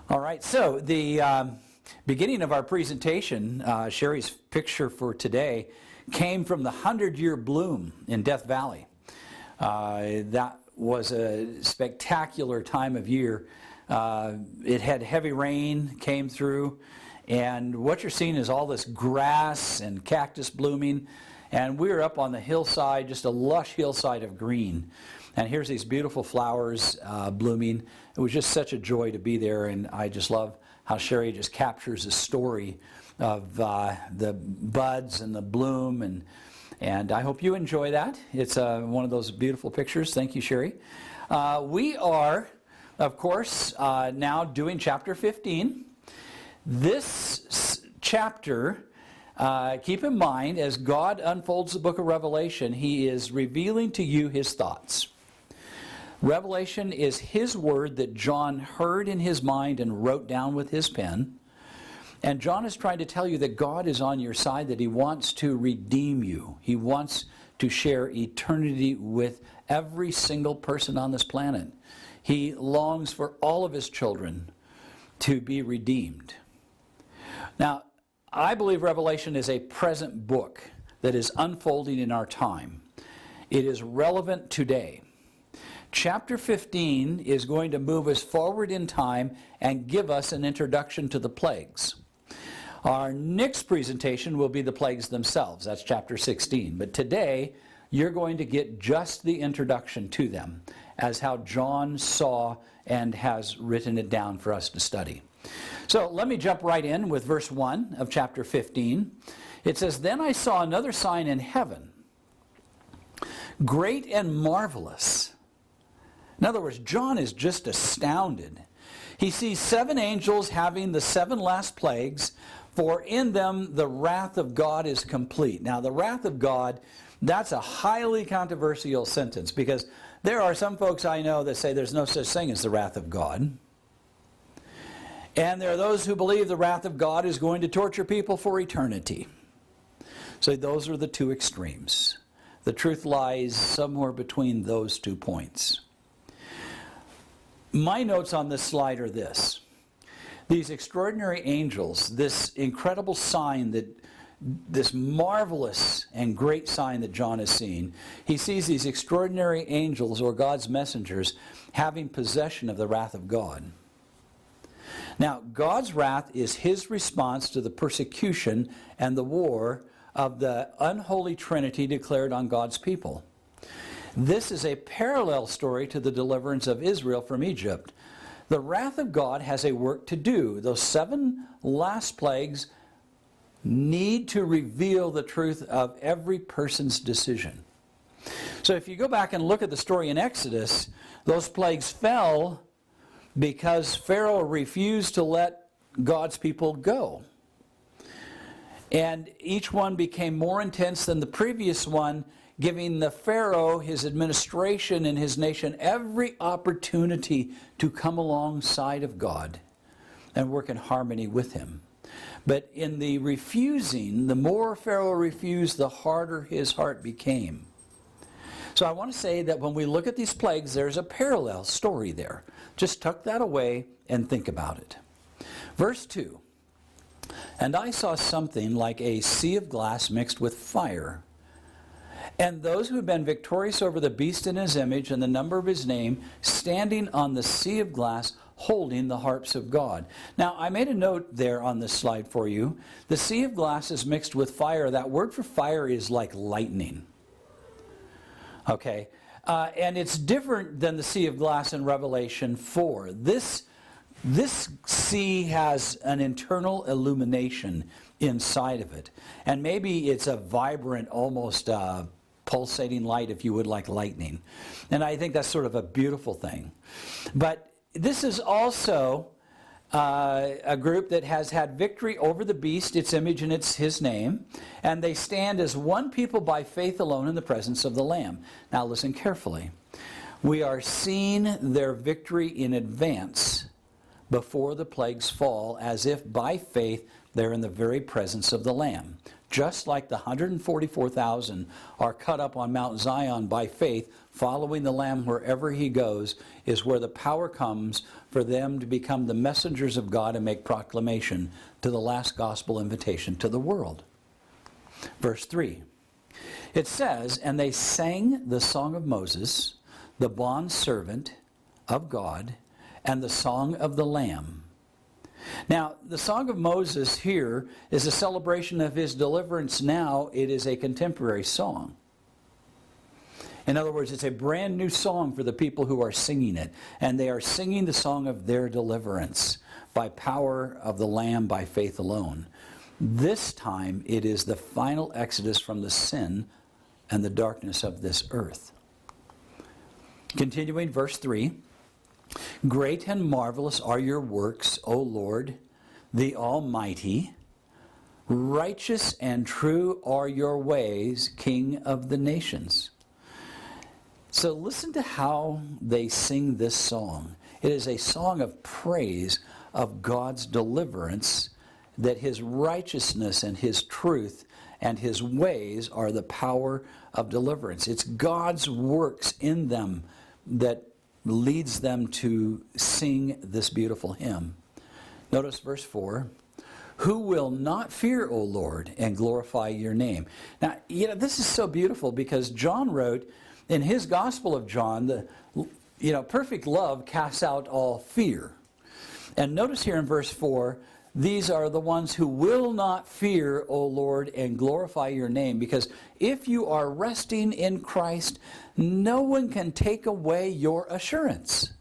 All right, so the beginning of our presentation, Sherry's picture for today, came from the 100-year bloom in Death Valley. That was a spectacular time of year. It had heavy rain, came through, and what you're seeing is all this grass and cactus blooming, and we were up on the hillside, just a lush hillside of green. And here's these beautiful flowers blooming. It was just such a joy to be there, and I just love how Sherry just captures the story of the buds and the bloom, and I hope you enjoy that. It's one of those beautiful pictures. Thank you, Sherry. We are, of course, now doing chapter 15. This chapter, keep in mind, as God unfolds the book of Revelation, He is revealing to you His thoughts. Revelation is His word that John heard in his mind and wrote down with his pen. And John is trying to tell you that God is on your side, that He wants to redeem you. He wants to share eternity with every single person on this planet. He longs for all of His children to be redeemed. Now, I believe Revelation is a present book that is unfolding in our time. It is relevant today. Chapter 15 is going to move us forward in time and give us an introduction to the plagues. Our next presentation will be the plagues themselves. That's chapter 16. But today, you're going to get just the introduction to them as how John saw and has written it down for us to study. So let me jump right in with verse 1 of chapter 15. It says, "Then I saw another sign in heaven, great and marvelous." In other words, John is just astounded. He sees 7 angels having the 7 last plagues, for in them the wrath of God is complete. Now, the wrath of God, that's a highly controversial sentence, because there are some folks I know that say there's no such thing as the wrath of God. And there are those who believe the wrath of God is going to torture people for eternity. So those are the two extremes. The truth lies somewhere between those 2 points. My notes on this slide are this. These extraordinary angels, this incredible sign, this marvelous and great sign that John has seen, he sees these extraordinary angels, or God's messengers, having possession of the wrath of God. Now, God's wrath is His response to the persecution and the war of the unholy Trinity declared on God's people. This is a parallel story to the deliverance of Israel from Egypt. The wrath of God has a work to do. Those 7 last plagues need to reveal the truth of every person's decision. So if you go back and look at the story in Exodus, those plagues fell because Pharaoh refused to let God's people go. And each one became more intense than the previous one, giving the Pharaoh, his administration, and his nation every opportunity to come alongside of God and work in harmony with Him. But in the refusing, the more Pharaoh refused, the harder his heart became. So I want to say that when we look at these plagues, there's a parallel story there. Just tuck that away and think about it. Verse 2, "And I saw something like a sea of glass mixed with fire. And those who have been victorious over the beast in his image and the number of his name, standing on the sea of glass, holding the harps of God." Now, I made a note there on this slide for you. The sea of glass is mixed with fire. That word for fire is like lightning. Okay? And it's different than the sea of glass in Revelation 4. This sea has an internal illumination inside of it. And maybe it's a vibrant, almost pulsating light, if you would, like lightning. And I think that's sort of a beautiful thing. But this is also a group that has had victory over the beast, its image, and his name. And they stand as one people by faith alone in the presence of the Lamb. Now listen carefully. We are seeing their victory in advance before the plagues fall, as if by faith they're in the very presence of the Lamb. Just like the 144,000 are cut up on Mount Zion by faith following the Lamb wherever he goes, is where the power comes for them to become the messengers of God and make proclamation to the last gospel invitation to the world. Verse 3. It says, "And they sang the song of Moses, the bondservant of God, and the song of the Lamb." Now, the song of Moses here is a celebration of his deliverance. Now it is a contemporary song. In other words, it's a brand new song for the people who are singing it. And they are singing the song of their deliverance by power of the Lamb, by faith alone. This time it is the final exodus from the sin and the darkness of this earth. Continuing verse 3. "Great and marvelous are your works, O Lord, the Almighty. Righteous and true are your ways, King of the nations." So listen to how they sing this song. It is a song of praise of God's deliverance, that his righteousness and his truth and his ways are the power of deliverance. It's God's works in them that leads them to sing this beautiful hymn. Notice verse 4. "Who will not fear, O Lord, and glorify your name?" Now, this is so beautiful because John wrote in his Gospel of John, perfect love casts out all fear. And notice here in verse 4, these are the ones who will not fear, O Lord, and glorify your name. Because if you are resting in Christ, no one can take away your assurance.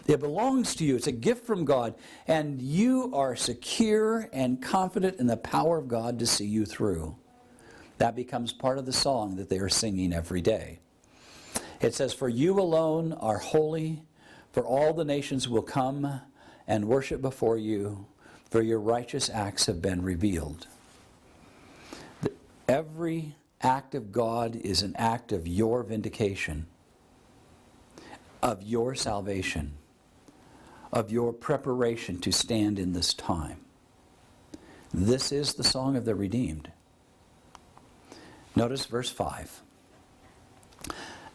It belongs to you. It's a gift from God. And you are secure and confident in the power of God to see you through. That becomes part of the song that they are singing every day. It says, "For you alone are holy, for all the nations will come and worship before you, for your righteous acts have been revealed." Every act of God is an act of your vindication, of your salvation, of your preparation to stand in this time. This is the song of the redeemed. Notice verse 5.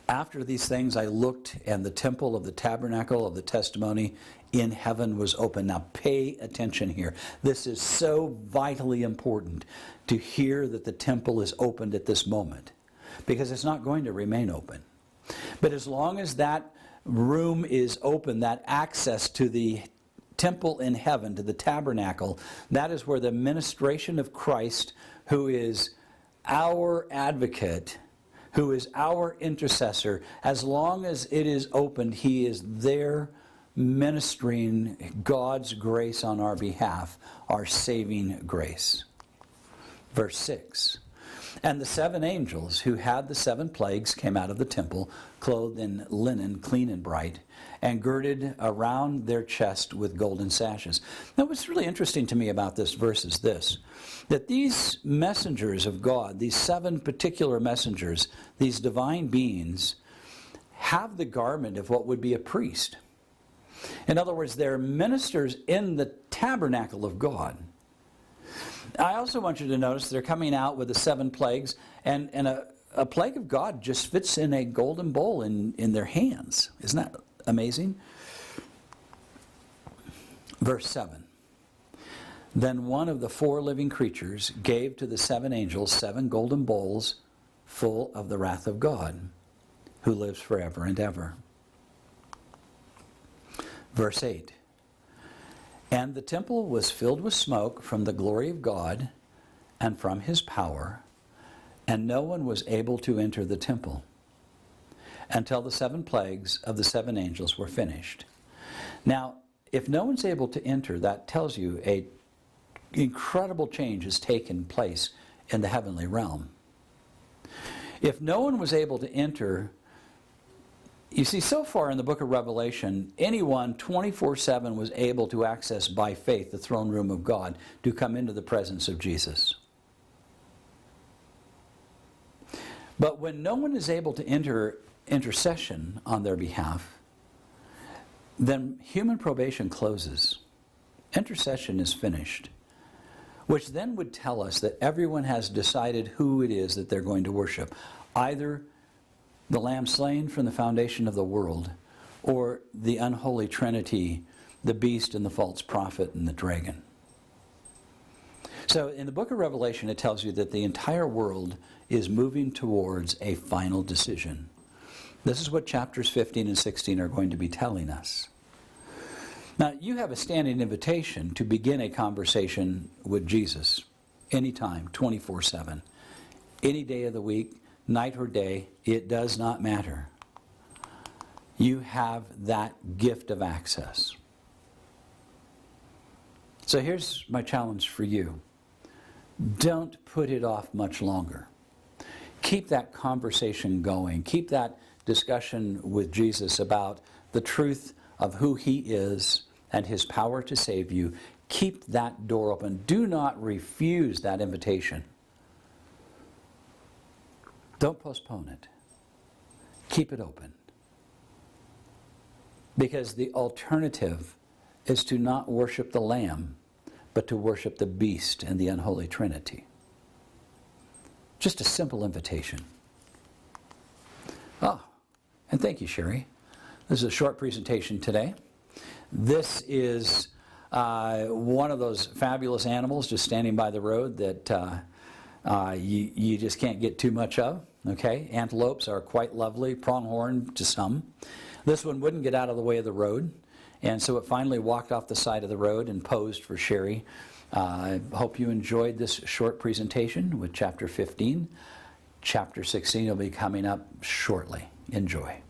"After these things I looked, and the temple of the tabernacle of the testimony in heaven was open." Now pay attention here. This is so vitally important to hear that the temple is opened at this moment, because it's not going to remain open. But as long as that room is open, that access to the temple in heaven, to the tabernacle, that is where the ministration of Christ, who is our advocate, who is our intercessor, as long as it is opened, he is there ministering God's grace on our behalf, our saving grace. Verse 6. "And the 7 angels who had the 7 plagues came out of the temple, clothed in linen, clean and bright, and girded around their chest with golden sashes." Now what's really interesting to me about this verse is this, that these messengers of God, these 7 particular messengers, these divine beings, have the garment of what would be a priest. In other words, they're ministers in the tabernacle of God. I also want you to notice they're coming out with the 7 plagues, and a plague of God just fits in a golden bowl in their hands. Isn't that amazing? Verse 7. "Then one of the 4 living creatures gave to the 7 angels 7 golden bowls full of the wrath of God, who lives forever and ever." Verse 8. "And the temple was filled with smoke from the glory of God and from his power, and no one was able to enter the temple until the 7 plagues of the 7 angels were finished." Now, if no one's able to enter, that tells you an incredible change has taken place in the heavenly realm. If no one was able to enter, you see, so far in the book of Revelation, anyone 24/7 was able to access by faith the throne room of God to come into the presence of Jesus. But when no one is able to enter intercession on their behalf, then human probation closes. Intercession is finished, which then would tell us that everyone has decided who it is that they're going to worship. Either the Lamb slain from the foundation of the world, or the unholy Trinity, the beast and the false prophet and the dragon. So in the book of Revelation, it tells you that the entire world is moving towards a final decision. This is what chapters 15 and 16 are going to be telling us. Now, you have a standing invitation to begin a conversation with Jesus anytime, 24/7. Any day of the week, night or day, it does not matter. You have that gift of access. So here's my challenge for you. Don't put it off much longer. Keep that conversation going. Keep that discussion with Jesus about the truth of who He is and His power to save you. Keep that door open. Do not refuse that invitation. Don't postpone it. Keep it open. Because the alternative is to not worship the Lamb, but to worship the beast and the unholy Trinity. Just a simple invitation. And thank you, Sherry. This is a short presentation today. This is one of those fabulous animals just standing by the road that you just can't get too much of. Okay, antelopes are quite lovely, pronghorn to some. This one wouldn't get out of the way of the road, and so it finally walked off the side of the road and posed for Sherry. I hope you enjoyed this short presentation with chapter 15. Chapter 16 will be coming up shortly. Enjoy.